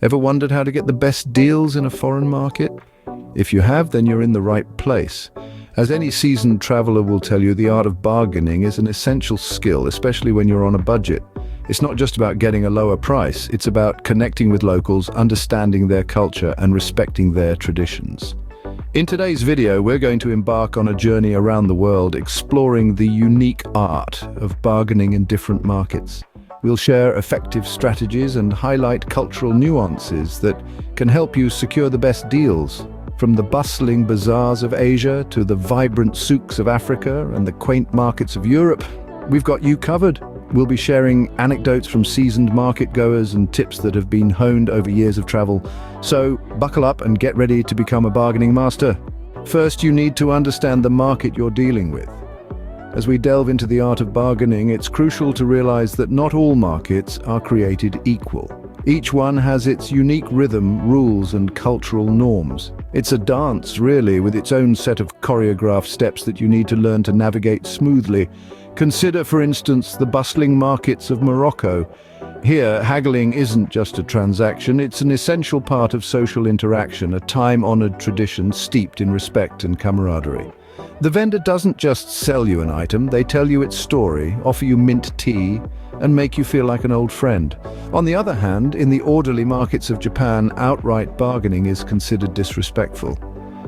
Ever wondered how to get the best deals in a foreign market? If you have, then you're in the right place. As any seasoned traveler will tell you, the art of bargaining is an essential skill, especially when you're on a budget. It's not just about getting a lower price, it's about connecting with locals, understanding their culture, and respecting their traditions. In today's video, we're going to embark on a journey around the world, exploring the unique art of bargaining in different markets. We'll share effective strategies and highlight cultural nuances that can help you secure the best deals. From the bustling bazaars of Asia to the vibrant souks of Africa and the quaint markets of Europe, we've got you covered. We'll be sharing anecdotes from seasoned market goers and tips that have been honed over years of travel. So buckle up and get ready to become a bargaining master. First, you need to understand the market you're dealing with. As we delve into the art of bargaining, it's crucial to realize that not all markets are created equal. Each one has its unique rhythm, rules, and cultural norms. It's a dance, really, with its own set of choreographed steps that you need to learn to navigate smoothly. Consider, for instance, the bustling markets of Morocco. Here, haggling isn't just a transaction, it's an essential part of social interaction, a time-honored tradition steeped in respect and camaraderie. The vendor doesn't just sell you an item, they tell you its story, offer you mint tea, and make you feel like an old friend. On the other hand, in the orderly markets of Japan, outright bargaining is considered disrespectful.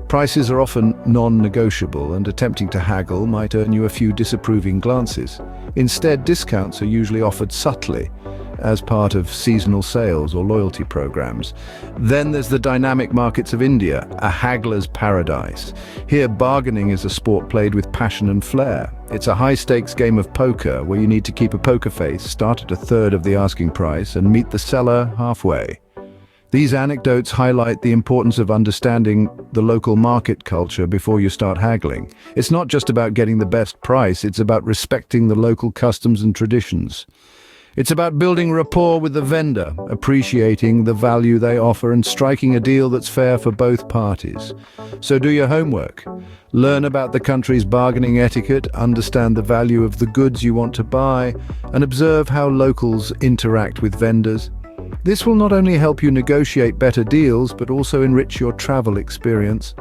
Prices are often non-negotiable, and attempting to haggle might earn you a few disapproving glances. Instead, discounts are usually offered subtly, as part of seasonal sales or loyalty programs. Then there's the dynamic markets of India, a haggler's paradise. Here, bargaining is a sport played with passion and flair. It's a high-stakes game of poker where you need to keep a poker face, start at a third of the asking price, and meet the seller halfway. These anecdotes highlight the importance of understanding the local market culture before you start haggling. It's not just about getting the best price, it's about respecting the local customs and traditions. It's about building rapport with the vendor, appreciating the value they offer, and striking a deal that's fair for both parties. So do your homework. Learn about the country's bargaining etiquette, understand the value of the goods you want to buy, and observe how locals interact with vendors. This will not only help you negotiate better deals, but also enrich your travel experience.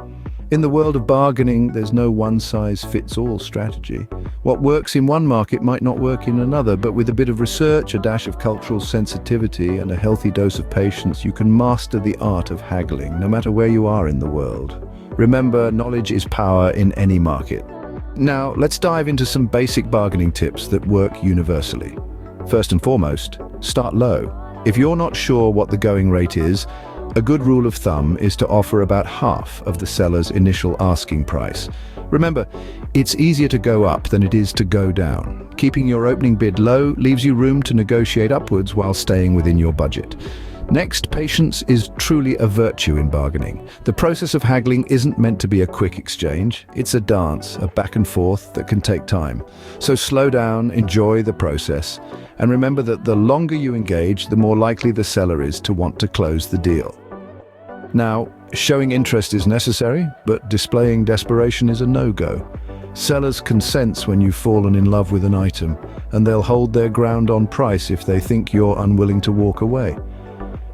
In the world of bargaining, there's no one-size-fits-all strategy. What works in one market might not work in another, but with a bit of research, a dash of cultural sensitivity, and a healthy dose of patience, you can master the art of haggling, no matter where you are in the world. Remember, knowledge is power in any market. Now, let's dive into some basic bargaining tips that work universally. First and foremost, start low. If you're not sure what the going rate is, a good rule of thumb is to offer about half of the seller's initial asking price. Remember, it's easier to go up than it is to go down. Keeping your opening bid low leaves you room to negotiate upwards while staying within your budget. Next, patience is truly a virtue in bargaining. The process of haggling isn't meant to be a quick exchange. It's a dance, a back and forth that can take time. So slow down, enjoy the process, and remember that the longer you engage, the more likely the seller is to want to close the deal. Now, showing interest is necessary, but displaying desperation is a no-go. Sellers can sense when you've fallen in love with an item, and they'll hold their ground on price if they think you're unwilling to walk away.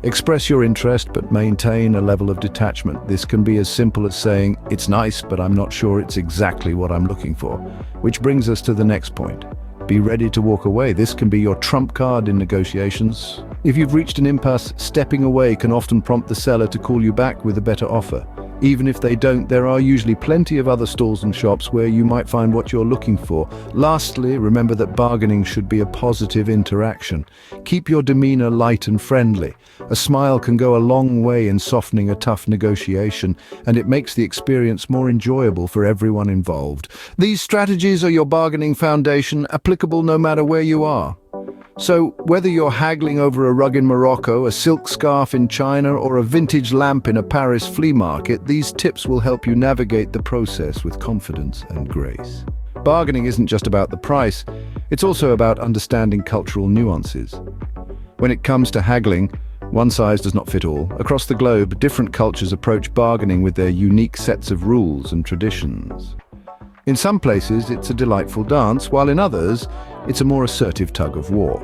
Express your interest, but maintain a level of detachment. This can be as simple as saying, "It's nice, but I'm not sure it's exactly what I'm looking for." Which brings us to the next point. Be ready to walk away. This can be your trump card in negotiations. If you've reached an impasse, stepping away can often prompt the seller to call you back with a better offer. Even if they don't, there are usually plenty of other stalls and shops where you might find what you're looking for. Lastly, remember that bargaining should be a positive interaction. Keep your demeanor light and friendly. A smile can go a long way in softening a tough negotiation, and it makes the experience more enjoyable for everyone involved. These strategies are your bargaining foundation, applicable no matter where you are. So, whether you're haggling over a rug in Morocco, a silk scarf in China, or a vintage lamp in a Paris flea market, these tips will help you navigate the process with confidence and grace. Bargaining isn't just about the price, it's also about understanding cultural nuances. When it comes to haggling, one size does not fit all. Across the globe, different cultures approach bargaining with their unique sets of rules and traditions. In some places, it's a delightful dance, while in others, it's a more assertive tug of war.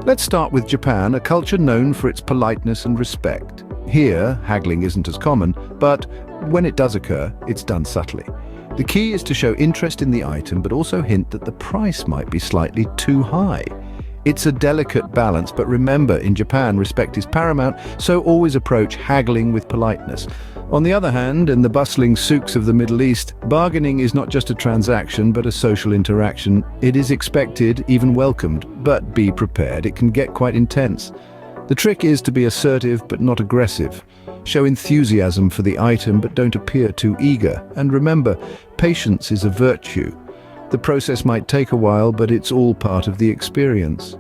Let's start with Japan, a culture known for its politeness and respect. Here, haggling isn't as common, but when it does occur, it's done subtly. The key is to show interest in the item, but also hint that the price might be slightly too high. It's a delicate balance, but remember, in Japan, respect is paramount, so always approach haggling with politeness. On the other hand, in the bustling souks of the Middle East, bargaining is not just a transaction, but a social interaction. It is expected, even welcomed, but be prepared, it can get quite intense. The trick is to be assertive, but not aggressive. Show enthusiasm for the item, but don't appear too eager. And remember, patience is a virtue. The process might take a while, but it's all part of the experience.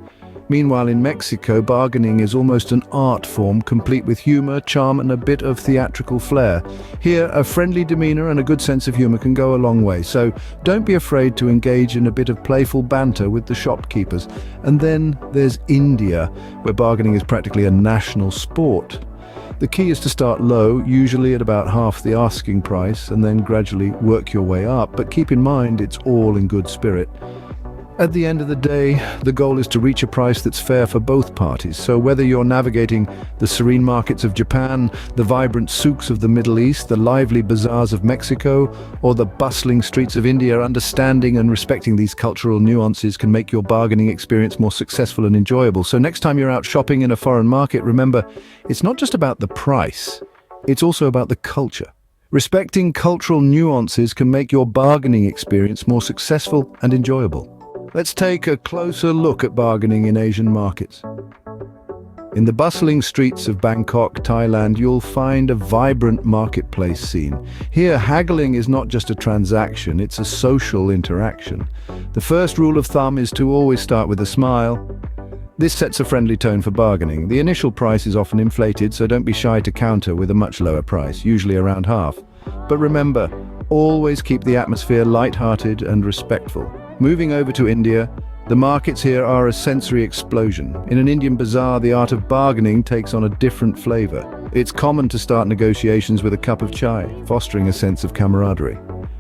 Meanwhile, in Mexico, bargaining is almost an art form, complete with humor, charm, and a bit of theatrical flair. Here, a friendly demeanor and a good sense of humor can go a long way, so don't be afraid to engage in a bit of playful banter with the shopkeepers. And then there's India, where bargaining is practically a national sport. The key is to start low, usually at about half the asking price, and then gradually work your way up, but keep in mind it's all in good spirit. At the end of the day, the goal is to reach a price that's fair for both parties. So whether you're navigating the serene markets of Japan, the vibrant souks of the Middle East, the lively bazaars of Mexico, or the bustling streets of India, understanding and respecting these cultural nuances can make your bargaining experience more successful and enjoyable. So next time you're out shopping in a foreign market, remember, it's not just about the price, it's also about the culture. Respecting cultural nuances can make your bargaining experience more successful and enjoyable. Let's take a closer look at bargaining in Asian markets. In the bustling streets of Bangkok, Thailand, you'll find a vibrant marketplace scene. Here, haggling is not just a transaction, it's a social interaction. The first rule of thumb is to always start with a smile. This sets a friendly tone for bargaining. The initial price is often inflated, so don't be shy to counter with a much lower price, usually around half. But remember, always keep the atmosphere light-hearted and respectful. Moving over to India, the markets here are a sensory explosion. In an Indian bazaar, the art of bargaining takes on a different flavor. It's common to start negotiations with a cup of chai, fostering a sense of camaraderie.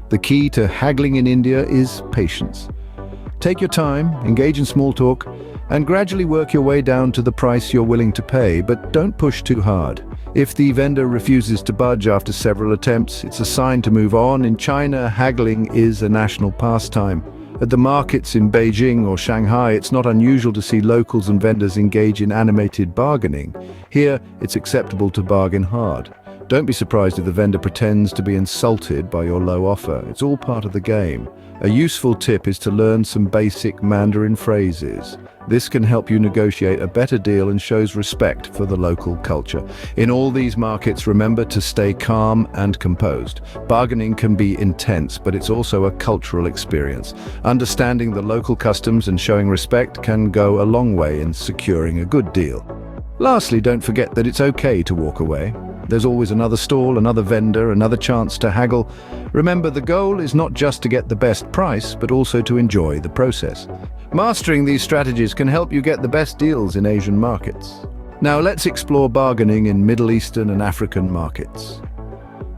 The key to haggling in India is patience. Take your time, engage in small talk, and gradually work your way down to the price you're willing to pay, but don't push too hard. If the vendor refuses to budge after several attempts, it's a sign to move on. In China, haggling is a national pastime. At the markets in Beijing or Shanghai, it's not unusual to see locals and vendors engage in animated bargaining. Here, it's acceptable to bargain hard. Don't be surprised if the vendor pretends to be insulted by your low offer. It's all part of the game. A useful tip is to learn some basic Mandarin phrases. This can help you negotiate a better deal and shows respect for the local culture. In all these markets, remember to stay calm and composed. Bargaining can be intense, but it's also a cultural experience. Understanding the local customs and showing respect can go a long way in securing a good deal. Lastly, don't forget that it's okay to walk away. There's always another stall, another vendor, another chance to haggle. Remember, the goal is not just to get the best price, but also to enjoy the process. Mastering these strategies can help you get the best deals in Asian markets. Now let's explore bargaining in Middle Eastern and African markets.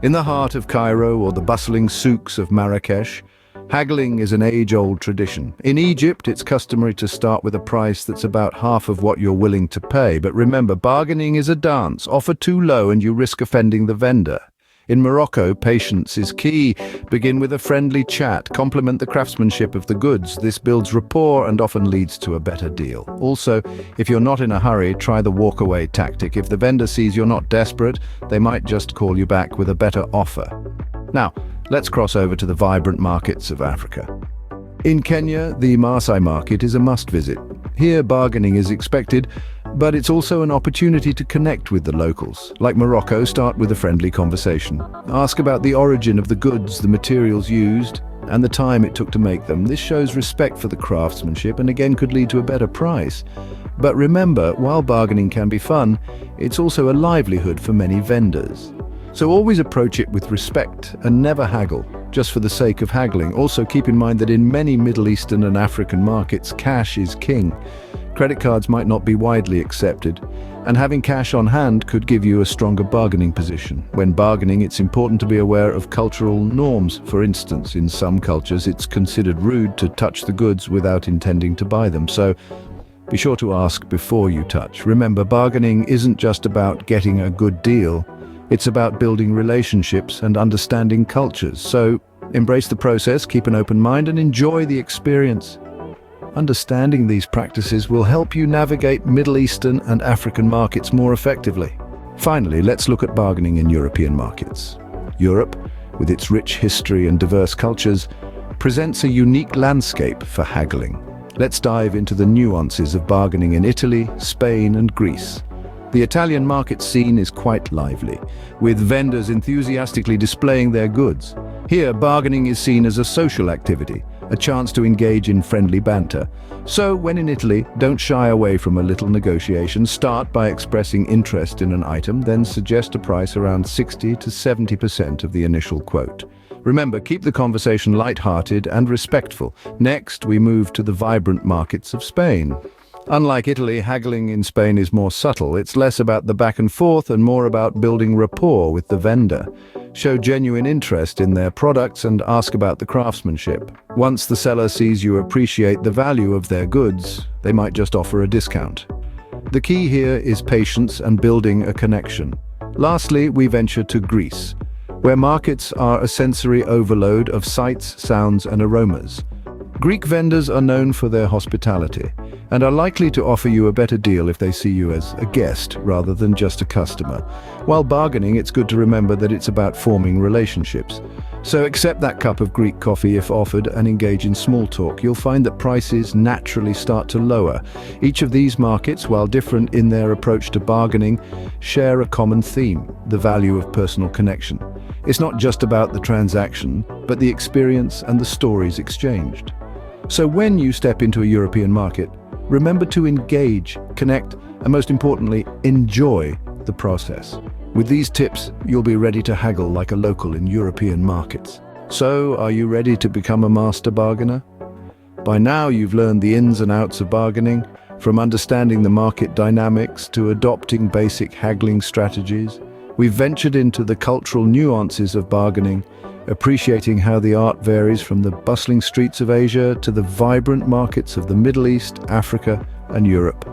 In the heart of Cairo or the bustling souks of Marrakesh, haggling is an age-old tradition. In Egypt, it's customary to start with a price that's about half of what you're willing to pay. But remember, bargaining is a dance. Offer too low and you risk offending the vendor. In Morocco, patience is key. Begin with a friendly chat. Compliment the craftsmanship of the goods. This builds rapport and often leads to a better deal. Also, if you're not in a hurry, try the walk-away tactic. If the vendor sees you're not desperate, they might just call you back with a better offer. Now, let's cross over to the vibrant markets of Africa. In Kenya, the Maasai market is a must-visit. Here, bargaining is expected, but it's also an opportunity to connect with the locals. Like Morocco, start with a friendly conversation. Ask about the origin of the goods, the materials used, and the time it took to make them. This shows respect for the craftsmanship and again could lead to a better price. But remember, while bargaining can be fun, it's also a livelihood for many vendors. So always approach it with respect and never haggle, just for the sake of haggling. Also keep in mind that in many Middle Eastern and African markets, cash is king. Credit cards might not be widely accepted, and having cash on hand could give you a stronger bargaining position. When bargaining, it's important to be aware of cultural norms. For instance, in some cultures, it's considered rude to touch the goods without intending to buy them. So Be sure to ask before you touch. Remember, bargaining isn't just about getting a good deal. It's about building relationships and understanding cultures. So, embrace the process, keep an open mind, and enjoy the experience. Understanding these practices will help you navigate Middle Eastern and African markets more effectively. Finally, let's look at bargaining in European markets. Europe, with its rich history and diverse cultures, presents a unique landscape for haggling. Let's dive into the nuances of bargaining in Italy, Spain, and Greece. The Italian market scene is quite lively, with vendors enthusiastically displaying their goods. Here, bargaining is seen as a social activity, a chance to engage in friendly banter. So, when in Italy, don't shy away from a little negotiation. Start by expressing interest in an item, then suggest a price around 60 to 70% of the initial quote. Remember, keep the conversation light-hearted and respectful. Next, we move to the vibrant markets of Spain. Unlike Italy, haggling in Spain is more subtle. It's less about the back and forth and more about building rapport with the vendor. Show genuine interest in their products and ask about the craftsmanship. Once the seller sees you appreciate the value of their goods, they might just offer a discount. The key here is patience and building a connection. Lastly, we venture to Greece, where markets are a sensory overload of sights, sounds, and aromas. Greek vendors are known for their hospitality and are likely to offer you a better deal if they see you as a guest rather than just a customer. While bargaining, it's good to remember that it's about forming relationships. So accept that cup of Greek coffee if offered and engage in small talk. You'll find that prices naturally start to lower. Each of these markets, while different in their approach to bargaining, share a common theme: the value of personal connection. It's not just about the transaction, but the experience and the stories exchanged. So when you step into a European market, remember to engage, connect, and most importantly, enjoy the process. With these tips, you'll be ready to haggle like a local in European markets. So, are you ready to become a master bargainer? By now, you've learned the ins and outs of bargaining, from understanding the market dynamics to adopting basic haggling strategies. We've ventured into the cultural nuances of bargaining, appreciating how the art varies from the bustling streets of Asia to the vibrant markets of the Middle East, Africa, and Europe.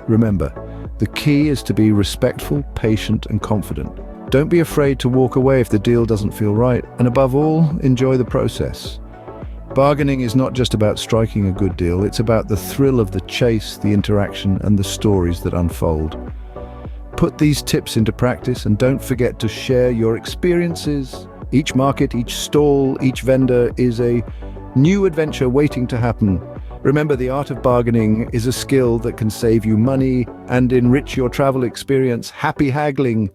Remember, the key is to be respectful, patient, and confident. Don't be afraid to walk away if the deal doesn't feel right, and above all, enjoy the process. Bargaining is not just about striking a good deal, it's about the thrill of the chase, the interaction, and the stories that unfold. Put these tips into practice and don't forget to share your experiences. Each market, each stall, each vendor is a new adventure waiting to happen. Remember, the art of bargaining is a skill that can save you money and enrich your travel experience. Happy haggling!